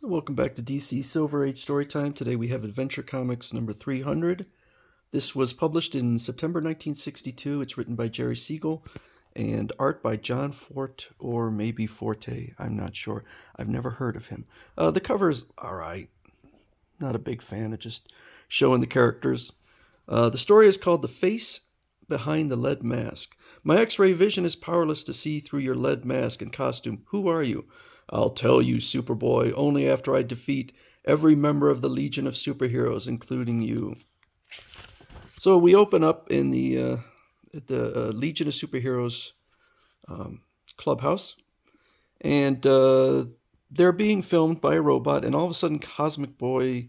So welcome back to DC Silver Age Storytime. Today we have Adventure Comics number 300. This was published in September 1962. It's written by Jerry Siegel and art by John Fort or maybe Forte. I'm not sure. I've never heard of him. The cover is alright. Not a big fan of just showing the characters. The story is called The Face Behind the Lead Mask. My X-ray vision is powerless to see through your lead mask and costume. Who are you? I'll tell you, Superboy, only after I defeat every member of the Legion of Superheroes, including you. So we open up in the Legion of Superheroes clubhouse, and they're being filmed by a robot, and all of a sudden Cosmic Boy's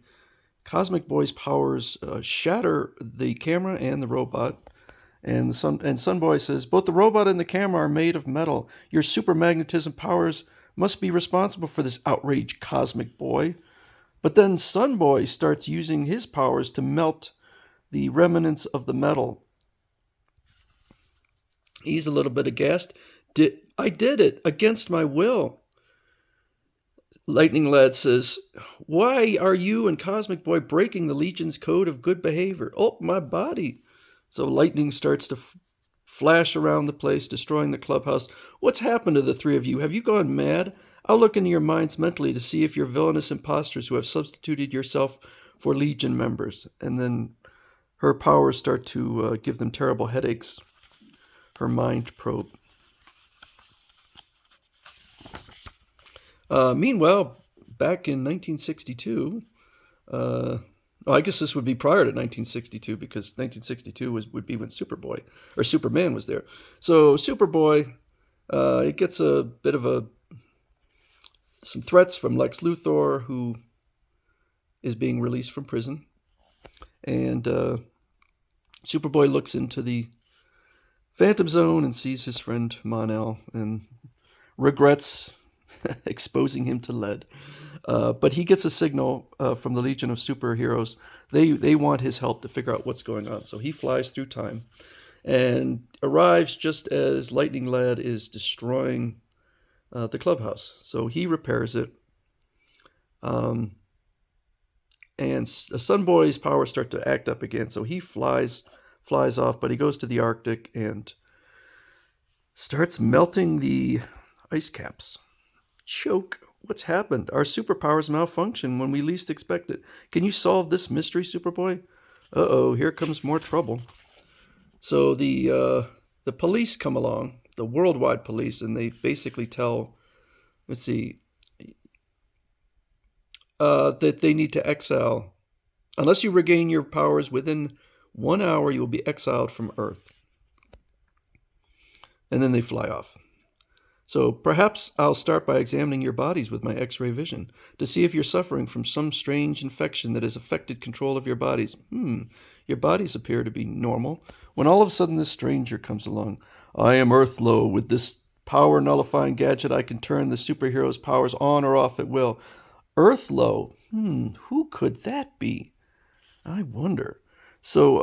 powers shatter the camera and the robot. And Sunboy says, both the robot and the camera are made of metal. Your super magnetism powers must be responsible for this outrage, Cosmic Boy. But then Sunboy starts using his powers to melt the remnants of the metal. He's a little bit aghast. I did it against my will. Lightning Lad says, why are you and Cosmic Boy breaking the Legion's code of good behavior? Oh, my body. So lightning starts to flash around the place, destroying the clubhouse. What's happened to the three of you? Have you gone mad? I'll look into your minds mentally to see if you're villainous imposters who have substituted yourself for Legion members. And then her powers start to give them terrible headaches. Her mind probe. Meanwhile, back in 1962, I guess this would be prior to 1962 because 1962 would be when Superman was there. So Superboy, it gets a bit of some threats from Lex Luthor, who is being released from prison, and Superboy looks into the Phantom Zone and sees his friend Mon-El and regrets exposing him to lead. But he gets a signal from the Legion of Superheroes. They want his help to figure out what's going on. So he flies through time and arrives just as Lightning Lad is destroying the clubhouse. So he repairs it. And Sunboy's powers start to act up again. So he flies off, but he goes to the Arctic and starts melting the ice caps. Choke. What's happened? Our superpowers malfunction when we least expect it. Can you solve this mystery, Superboy? Uh-oh, here comes more trouble. So the police come along, the worldwide police, and they basically tell, that they need to exile. Unless you regain your powers within 1 hour, you will be exiled from Earth. And then they fly off. So perhaps I'll start by examining your bodies with my X-ray vision to see if you're suffering from some strange infection that has affected control of your bodies. Your bodies appear to be normal. When all of a sudden this stranger comes along. I am Urthlo. With this power nullifying gadget, I can turn the superhero's powers on or off at will. Urthlo? Who could that be? I wonder. So,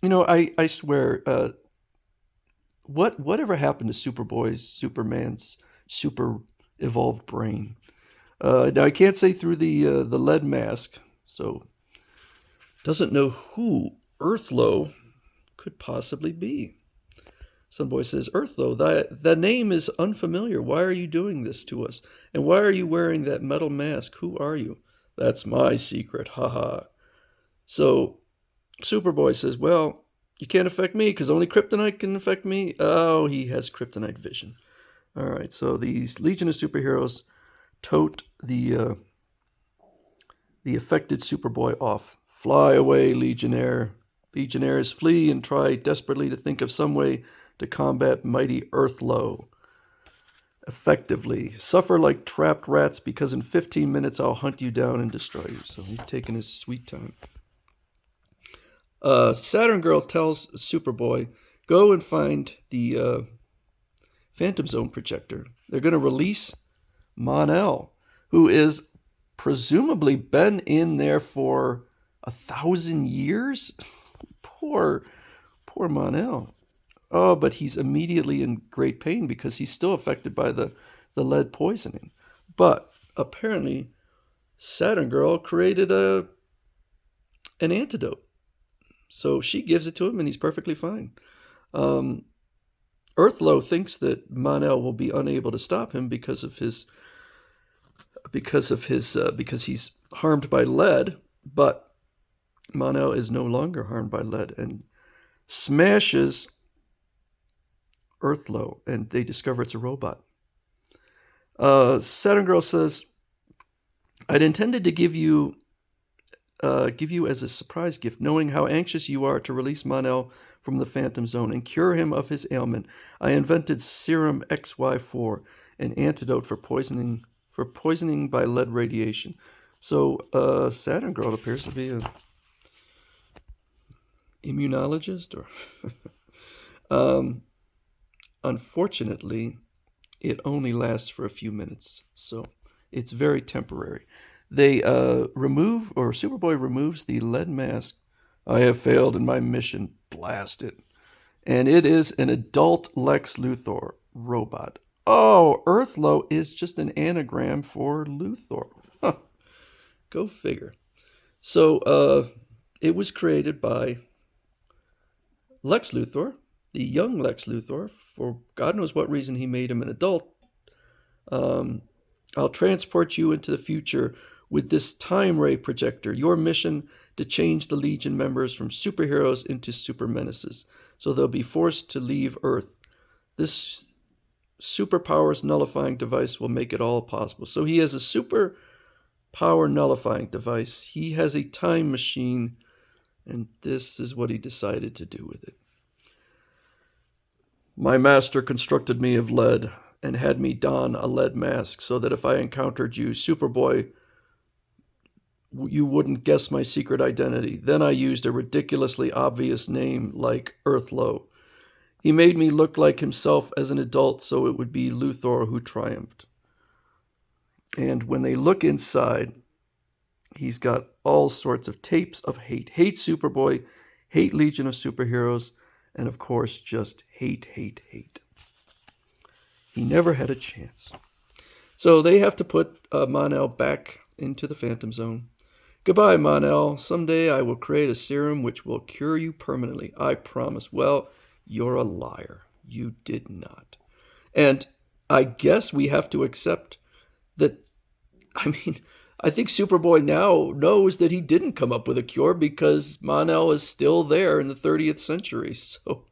I swear, whatever happened to Superman's super evolved brain? Now I can't say through the lead mask, so doesn't know who Urthlo could possibly be. Sunboy says, Urthlo, the name is unfamiliar. Why are you doing this to us? And why are you wearing that metal mask? Who are you? That's my secret, haha. So Superboy says, well, you can't affect me because only kryptonite can affect me. Oh, he has kryptonite vision. All right, so these Legion of Superheroes tote the affected Superboy off. Fly away, Legionnaire. Legionnaires flee and try desperately to think of some way to combat mighty Urthlo effectively. Suffer like trapped rats because in 15 minutes I'll hunt you down and destroy you. So he's taking his sweet time. Saturn Girl tells Superboy, go and find the Phantom Zone projector. They're going to release Mon-El, who is presumably been in there for 1,000 years. Poor Mon-El. Oh, but he's immediately in great pain because he's still affected by the lead poisoning. But apparently Saturn Girl created an antidote. So she gives it to him, and he's perfectly fine. Um, Urthlo thinks that Mon-El will be unable to stop him because he's harmed by lead, but Mon-El is no longer harmed by lead and smashes Urthlo, and they discover it's a robot. Saturn Girl says, "I'd intended to give you as a surprise gift, knowing how anxious you are to release Mon-El from the Phantom Zone and cure him of his ailment. I invented Serum XY4, an antidote for poisoning by lead radiation." So Saturn Girl appears to be an immunologist, or unfortunately, it only lasts for a few minutes, so it's very temporary. They Superboy removes the lead mask. "I have failed in my mission. Blast it." And it is an adult Lex Luthor robot. Oh, Urthlo is just an anagram for Luthor. Huh. Go figure. So it was created by Lex Luthor, the young Lex Luthor. For God knows what reason he made him an adult. "I'll transport you into the future with this time ray projector. Your mission to change the Legion members from superheroes into super menaces, so they'll be forced to leave Earth. This superpowers nullifying device will make it all possible." So he has a super power nullifying device. He has a time machine, and this is what he decided to do with it. "My master constructed me of lead and had me don a lead mask so that if I encountered you, Superboy, you wouldn't guess my secret identity. Then I used a ridiculously obvious name like Urthlo. He made me look like himself as an adult so it would be Luthor who triumphed." And when they look inside, he's got all sorts of tapes of hate. Hate Superboy, hate Legion of Superheroes, and of course, just hate, hate, hate. He never had a chance. So they have to put Mon-El back into the Phantom Zone. "Goodbye, Mon-El. Someday I will create a serum which will cure you permanently. I promise." Well, you're a liar. You did not. And I guess we have to accept that, I think Superboy now knows that he didn't come up with a cure because Mon-El is still there in the 30th century. So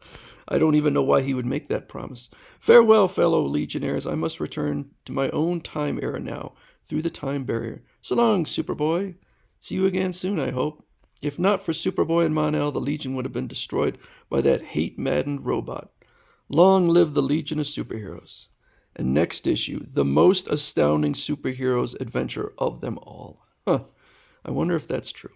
I don't even know why he would make that promise. "Farewell, fellow Legionnaires. I must return to my own time era now, through the time barrier. So long, Superboy. See you again soon, I hope. If not for Superboy and Mon-El, the Legion would have been destroyed by that hate-maddened robot. Long live the Legion of Superheroes." And next issue, the most astounding superheroes adventure of them all. I wonder if that's true.